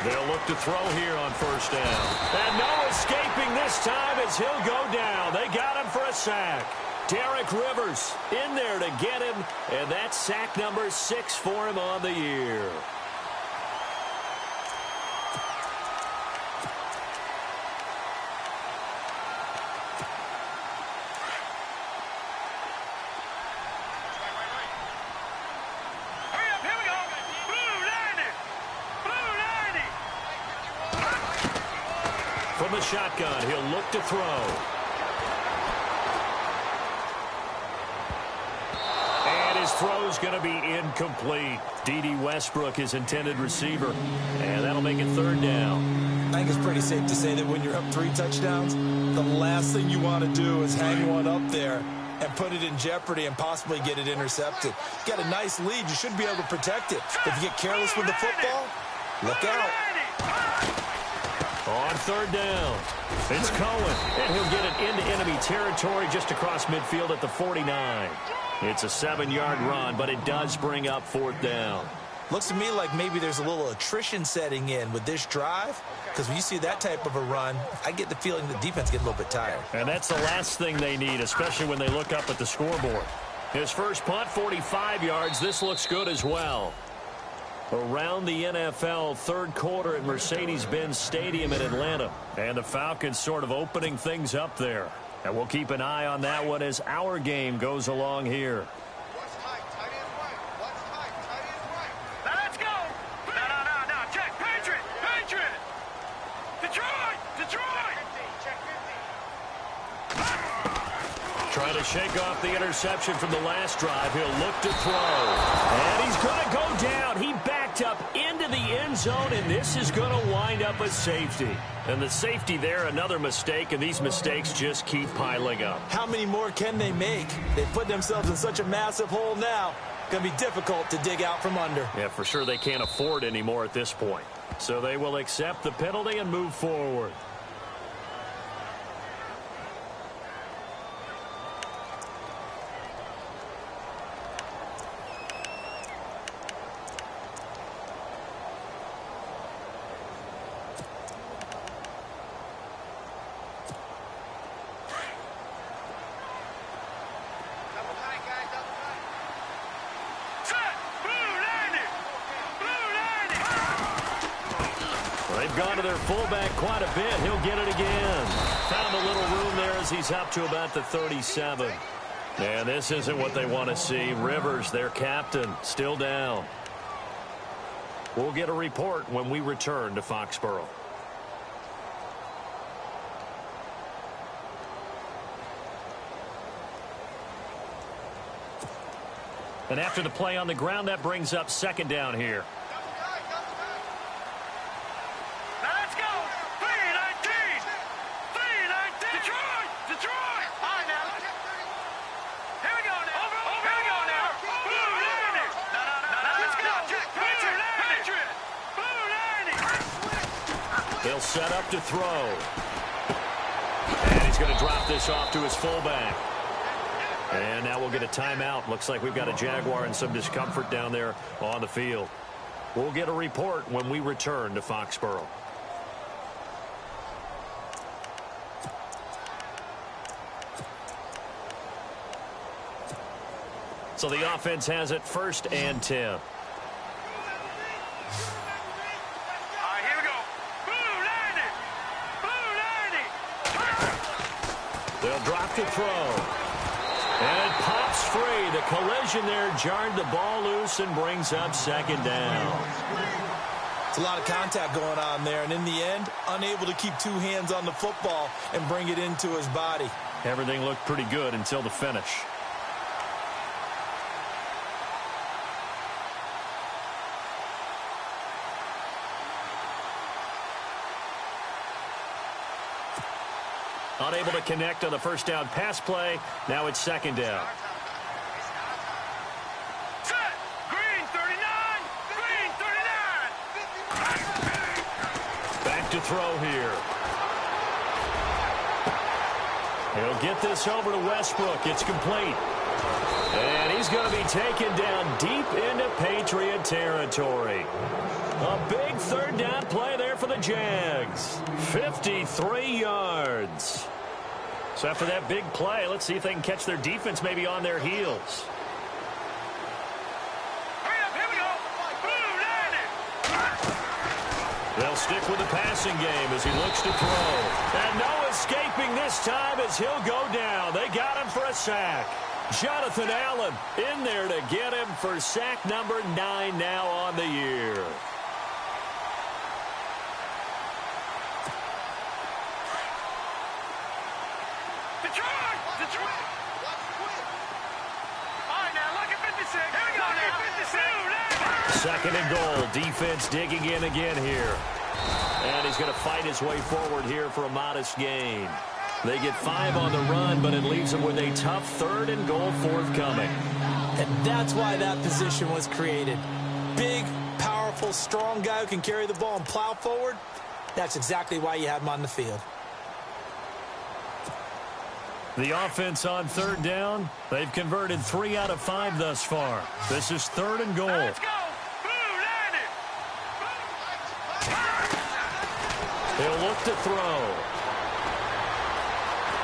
They'll look to throw here on first down. And no escaping this time as he'll go down. They got him for a sack. Derek Rivers in there to get him, and that's sack number 6 for him on the year. From the shotgun, he'll look to throw. And his throw's going to be incomplete. D.D. Westbrook, his intended receiver. And that'll make it third down. I think it's pretty safe to say that when you're up 3 touchdowns, the last thing you want to do is hang one up there and put it in jeopardy and possibly get it intercepted. You got a nice lead. You should be able to protect it. If you get careless with the football, look out. On third down, it's Cohen, and he'll get it into enemy territory just across midfield at the 49. It's a 7-yard run, but it does bring up fourth down. Looks to me like maybe there's a little attrition setting in with this drive, because when you see that type of a run, I get the feeling the defense gets a little bit tired. And that's the last thing they need, especially when they look up at the scoreboard. His first punt, 45 yards. This looks good as well. Around the NFL, third quarter at Mercedes-Benz Stadium in Atlanta. And the Falcons sort of opening things up there. And we'll keep an eye on that one as our game goes along here. What's tight? Tight end right. What's tight? Tight end right. Now let's go. No. Check. Patriot. Detroit. Check 50. Trying to shake off the interception from the last drive. He'll look to throw. And he's going to go down. He backed up into the end zone, and this is going to wind up a safety. And the safety there, another mistake, and these mistakes just keep piling up. How many more can they make? They put themselves in such a massive hole now. Going to be difficult to dig out from under. Yeah, for sure they can't afford any more at this point. So they will accept the penalty and move forward. They've gone to their fullback quite a bit. He'll get it again. Found a little room there as he's up to about the 37. And this isn't what they want to see. Rivers, their captain, still down. We'll get a report when we return to Foxborough. And after the play on the ground, that brings up second down here. He'll set up to throw. And he's going to drop this off to his fullback. And now we'll get a timeout. Looks like we've got a Jaguar in some discomfort down there on the field. We'll get a report when we return to Foxborough. So the offense has it 1st and 10. They'll drop to throw. And it pops free. The collision there jarred the ball loose and brings up second down. It's a lot of contact going on there, and in the end, unable to keep 2 hands on the football and bring it into his body. Everything looked pretty good until the finish. Unable to connect on the first down pass play. Now it's second down. Set. Green 39. Green 39. Back to throw here. He'll get this over to Westbrook. It's complete. And he's going to be taken down deep into Patriot territory. A big third down play there for the Jags. 53 yards. So after that big play, let's see if they can catch their defense maybe on their heels. Hurry up, here we go. Blue landed. They'll stick with the passing game as he looks to throw. And no escaping this time as he'll go down. They got him for a sack. Jonathan Allen in there to get him for sack number 9 now on the year. Detroit! Detroit! All right, now look at 56. Here we go now. 56. Second and goal. Defense digging in again here. And he's going to fight his way forward here for a modest gain. They get 5 on the run, but it leaves them with a tough third and goal forthcoming. And that's why that position was created. Big, powerful, strong guy who can carry the ball and plow forward. That's exactly why you have him on the field. The offense on third down, they've converted 3 out of 5 thus far. This is third and goal. Let's go. Blue landed. He'll look to throw.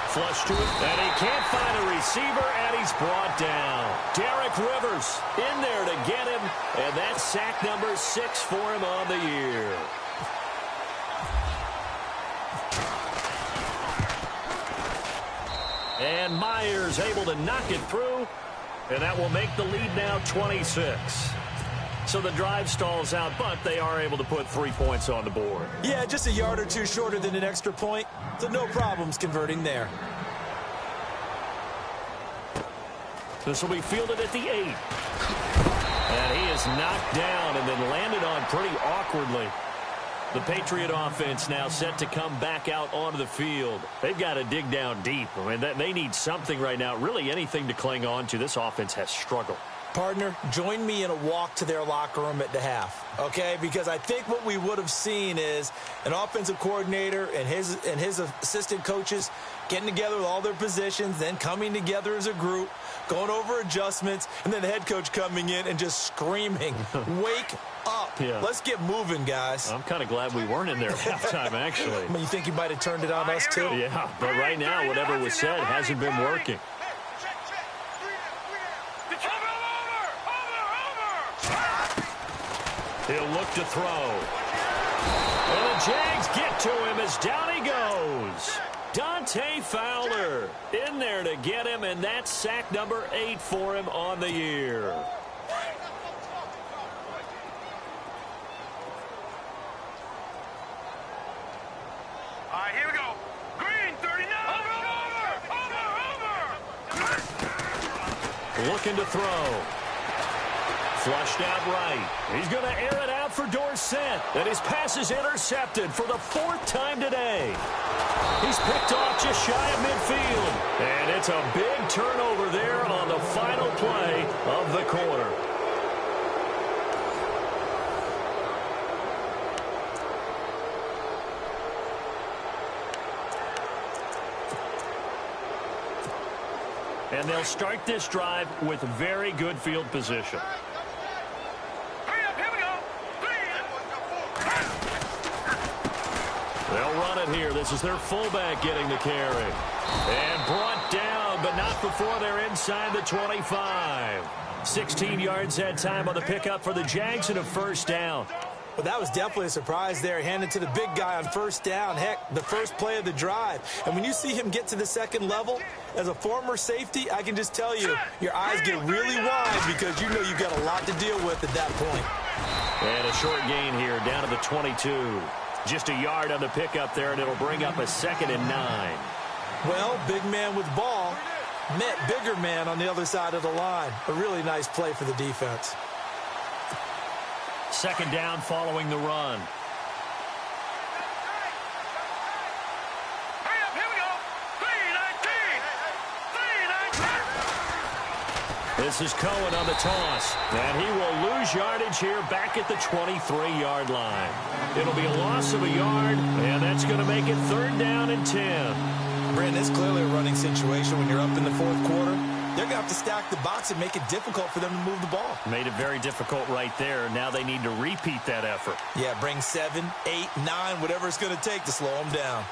Flush to it, and he can't find a receiver, and he's brought down. Derek Rivers in there to get him, and that's sack number 6 for him on the year. And Myers able to knock it through, and that will make the lead now 26. So the drive stalls out, but they are able to put 3 points on the board. Yeah, just a yard or two shorter than an extra point, so no problems converting there. This will be fielded at the 8. And he is knocked down and then landed on pretty awkwardly. The Patriot offense now set to come back out onto the field. They've got to dig down deep. I mean, they need something right now, really anything to cling on to. This offense has struggled. Partner, join me in a walk to their locker room at the half, okay? Because I think what we would have seen is an offensive coordinator and his assistant coaches getting together with all their positions, then coming together as a group, going over adjustments, and then the head coach coming in and just screaming, wake up. Yeah. Let's get moving, guys. I'm kind of glad we weren't in there at halftime, actually. I mean, you think he might have turned it on us, too? Yeah, but right now, whatever was said hasn't been working. He'll look to throw. And the Jags get to him as down he goes. Dante Fowler in there to get him, and that's sack number 8 for him on the year. All right, here we go. Green 39. Over. Looking to throw. Flushed out right. He's going to air it out for Dorsett. And his pass is intercepted for the 4th time today. He's picked off just shy of midfield. And it's a big turnover there on the final play of the quarter. And they'll start this drive with very good field position. Hurry up, here we go. They'll run it here. This is their fullback getting the carry. And brought down, but not before they're inside the 25. 16 yards that time on the pickup for the Jags and a first down. Well, that was definitely a surprise there, handed to the big guy on first down. Heck, the first play of the drive. And when you see him get to the second level, as a former safety, I can just tell you, your eyes get really wide because you know you've got a lot to deal with at that point. And a short gain here down to the 22. Just a yard on the pickup there, and it'll bring up a 2nd and 9. Well, big man with ball met bigger man on the other side of the line. A really nice play for the defense. 2nd down following the run. Hurry up, here we go. This is Cohen on the toss. And he will lose yardage here back at the 23-yard line. It'll be a loss of a yard, and that's going to make it 3rd down and 10. Brandon, it's clearly a running situation when you're up in the 4th quarter. They're going to have to stack the box and make it difficult for them to move the ball. Made it very difficult right there. Now they need to repeat that effort. Yeah, bring 7, 8, 9, whatever it's going to take to slow them down.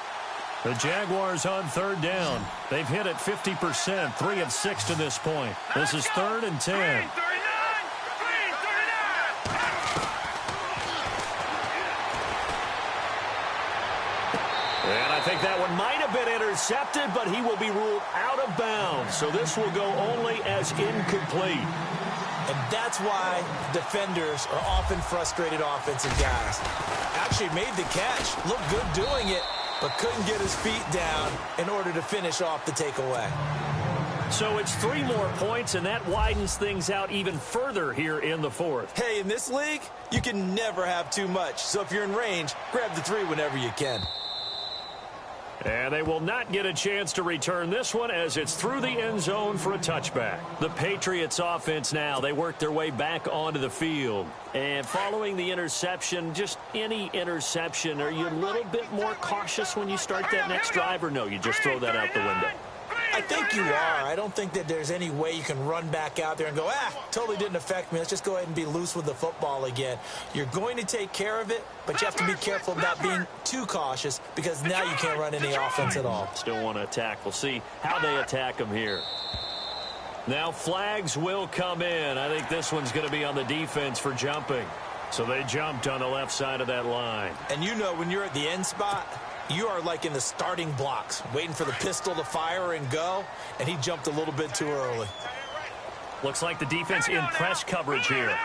The Jaguars on 3rd down. They've hit it 50%, 3 of 6 to this point. This is 3rd and 10. And I think that one might have been intercepted, but he will be ruled out of bounds. So this will go only as incomplete. And that's why defenders are often frustrated offensive guys. Actually made the catch, looked good doing it, but couldn't get his feet down in order to finish off the takeaway. So it's 3 more points, and that widens things out even further here in the 4th. Hey, in this league, you can never have too much. So if you're in range, grab the 3 whenever you can. And they will not get a chance to return this one as it's through the end zone for a touchback. The Patriots offense now, they work their way back onto the field. And following the interception, just any interception, are you a little bit more cautious when you start that next drive, or no, you just throw that out the window? I think you are. I don't think that there's any way you can run back out there and go, totally didn't affect me. Let's just go ahead and be loose with the football again. You're going to take care of it, but you have to be careful about being too cautious because now you can't run any offense at all. Still want to attack. We'll see how they attack them here. Now flags will come in. I think this one's going to be on the defense for jumping. So they jumped on the left side of that line. And you know when you're at the end spot, you are like in the starting blocks, waiting for the pistol to fire and go, and he jumped a little bit too early. Looks like the defense in press coverage here.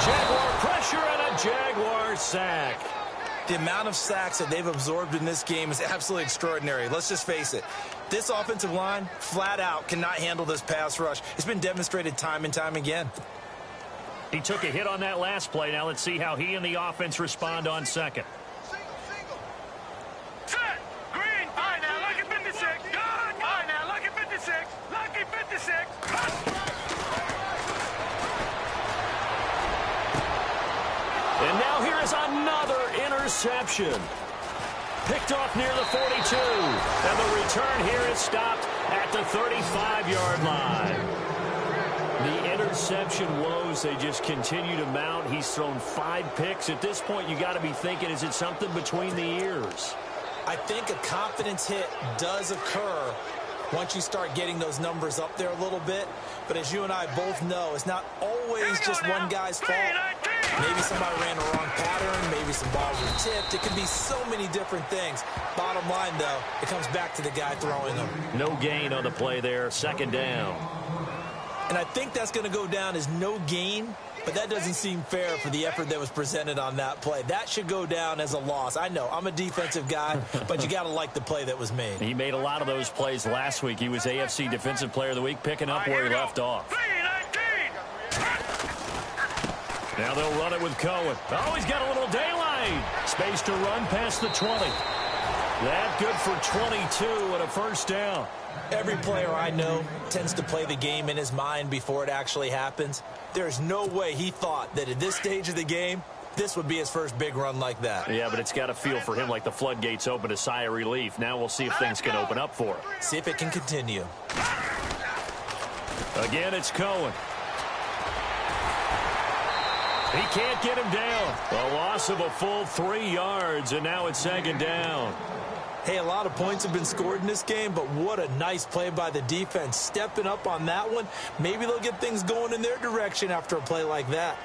Jaguar pressure and a Jaguar sack. The amount of sacks that they've absorbed in this game is absolutely extraordinary. Let's just face it. This offensive line, flat out, cannot handle this pass rush. It's been demonstrated time and time again. He took a hit on that last play. Now let's see how he and the offense respond on second. Set. Green. All right, now, lucky 56. Good. All right, now, lucky 56. Lucky 56. And now here is another interception. Picked off near the 42. And the return here is stopped at the 35-yard line. The interception woes, they just continue to mount. He's thrown 5 picks. At this point, you got to be thinking, is it something between the ears? I think a confidence hit does occur once you start getting those numbers up there a little bit. But as you and I both know, it's not always just one guy's fault. Maybe somebody ran the wrong pattern. Maybe some balls were tipped. It could be so many different things. Bottom line, though, it comes back to the guy throwing them. No gain on the play there. Second down. And I think that's going to go down as no gain, but that doesn't seem fair for the effort that was presented on that play. That should go down as a loss. I know, I'm a defensive guy, but you got to like the play that was made. He made a lot of those plays last week. He was AFC Defensive Player of the Week, picking up where he left off. Now they'll run it with Cohen. Oh, he's got a little daylight. Space to run past the 20. That good for 22 and a first down. Every player I know tends to play the game in his mind before it actually happens. There's no way he thought that at this stage of the game, this would be his first big run like that. Yeah, but it's got to feel for him like the floodgates open, a sigh of relief. Now we'll see if things can open up for him. See if it can continue. Again, it's Cohen. He can't get him down. A loss of a full 3 yards, and now it's second down. Hey, a lot of points have been scored in this game, but what a nice play by the defense. Stepping up on that one. Maybe they'll get things going in their direction after a play like that.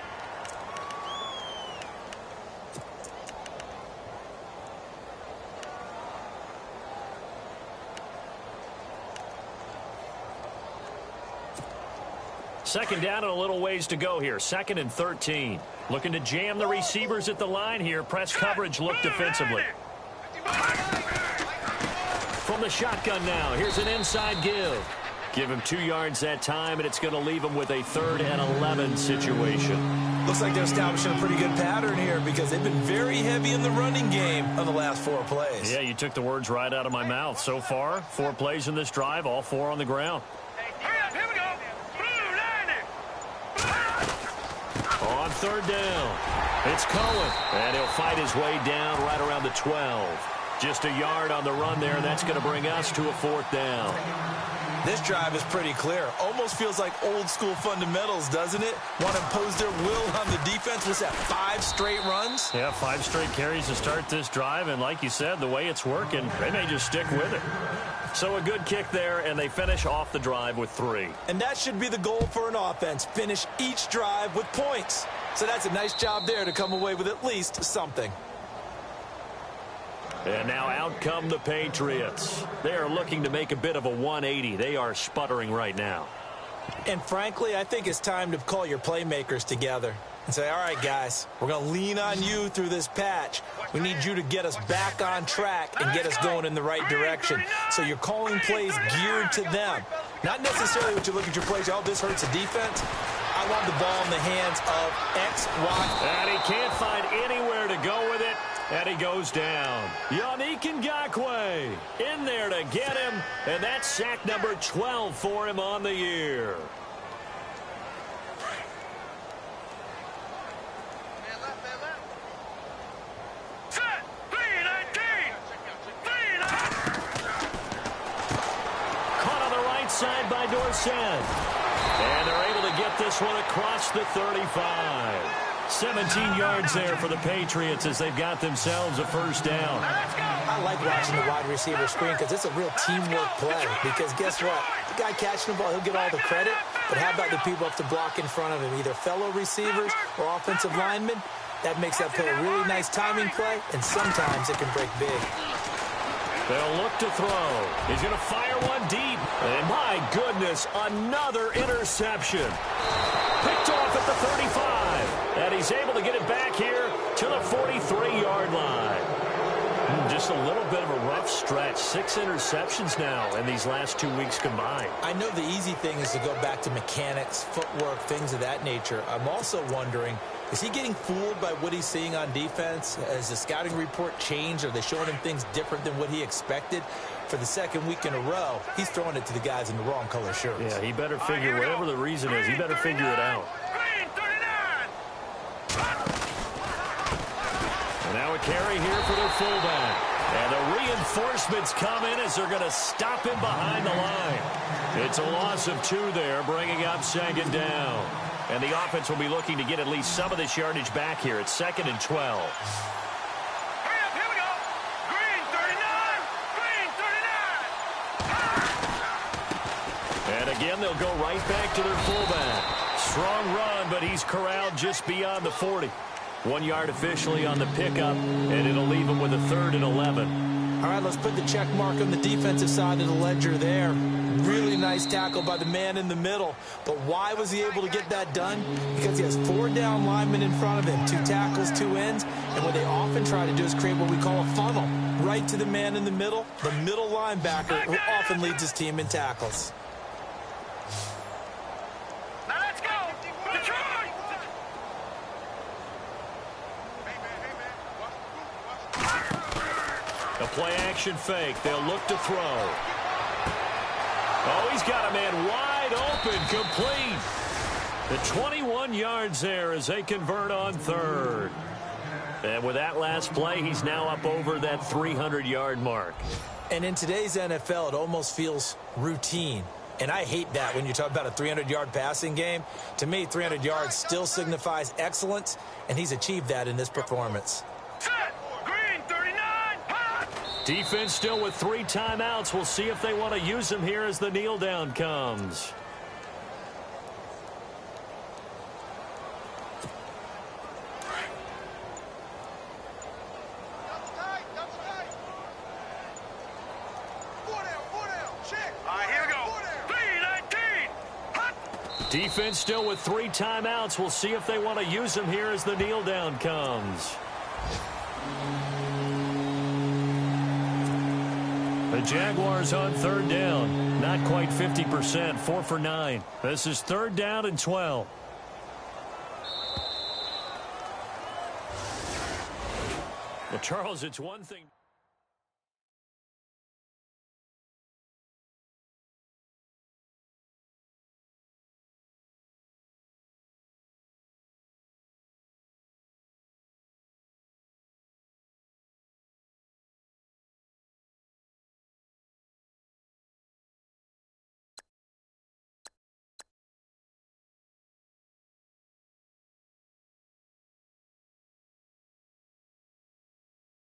Second down and a little ways to go here. 2nd and 13. Looking to jam the receivers at the line here. Press coverage look defensively. From the shotgun now, here's an inside give. Give him 2 yards that time, and it's going to leave him with a 3rd and 11 situation. Looks like they're establishing a pretty good pattern here because they've been very heavy in the running game on the last 4 plays. Yeah, you took the words right out of my mouth. So far, 4 plays in this drive, all 4 on the ground. Hurry up, here we go. On third down, it's Cohen, and he'll fight his way down right around the 12. Just a yard on the run there, and that's going to bring us to a 4th down. This drive is pretty clear. Almost feels like old school fundamentals, doesn't it? Want to impose their will on the defense. What's that, 5 straight runs? Yeah, 5 straight carries to start this drive, and like you said, the way it's working, they may just stick with it. So a good kick there, and they finish off the drive with 3. And that should be the goal for an offense. Finish each drive with points. So that's a nice job there to come away with at least something. And now out come the Patriots. They are looking to make a bit of a 180. They are sputtering right now. And frankly, I think it's time to call your playmakers together and say, all right, guys, we're going to lean on you through this patch. We need you to get us back on track and get us going in the right direction. So you're calling plays geared to them. Not necessarily what you look at your plays, oh, this hurts the defense. I want the ball in the hands of X, Y. And he can't find anywhere to go with it. And he goes down. Yannick Ngakoue in there to get him. And that's sack number 12 for him on the year. Set. 3-19. Caught on the right side by Dorsett. And they're able to get this one across the 35. 17 yards there for the Patriots as they've got themselves a 1st down. I like watching the wide receiver screen because it's a real teamwork play. Because guess what? The guy catching the ball, he'll get all the credit. But how about the people up to block in front of him, either fellow receivers or offensive linemen? That makes that play a really nice timing play, and sometimes it can break big. They'll look to throw. He's going to fire one deep. And my goodness, another interception. Picked off at the 35. And he's able to get it back here to the 43-yard line. Just a little bit of a rough stretch. 6 interceptions now in these last 2 weeks combined. I know the easy thing is to go back to mechanics, footwork, things of that nature. I'm also wondering, is he getting fooled by what he's seeing on defense? Has the scouting report changed? Are they showing him things different than what he expected? For the 2nd week in a row, he's throwing it to the guys in the wrong color shirts. Yeah, he better figure, whatever the reason is, he better figure it out. And now a carry here for their fullback. And the reinforcements come in as they're going to stop him behind the line. It's a loss of 2 there, bringing up 2nd down. And the offense will be looking to get at least some of this yardage back here. It's 2nd and 12. And again, they'll go right back to their fullback. Strong run, but he's corralled just beyond the 40. 1 yard officially on the pickup, and it'll leave him with a 3rd and 11. All right, let's put the check mark on the defensive side of the ledger there. Really nice tackle by the man in the middle. But why was he able to get that done? Because he has 4 down linemen in front of him, 2 tackles, 2 ends. And what they often try to do is create what we call a funnel. Right to the man in the middle, the middle linebacker, who often leads his team in tackles. Now let's go. Detroit. A play-action fake. They'll look to throw. Oh, he's got a man wide open, complete. The 21 yards there as they convert on 3rd. And with that last play, he's now up over that 300-yard mark. And in today's NFL, it almost feels routine. And I hate that when you talk about a 300-yard passing game. To me, 300 yards still signifies excellence, and he's achieved that in this performance. Set. Green 39. Hot. Defense still with 3 timeouts. We'll see if they want to use them here as the kneel down comes. Defense still with 3 timeouts. We'll see if they want to use them here as the kneel down comes. The Jaguars on 3rd down. Not quite 50%. 4 for 9. This is 3rd down and 12. Well, Charles, it's one thing.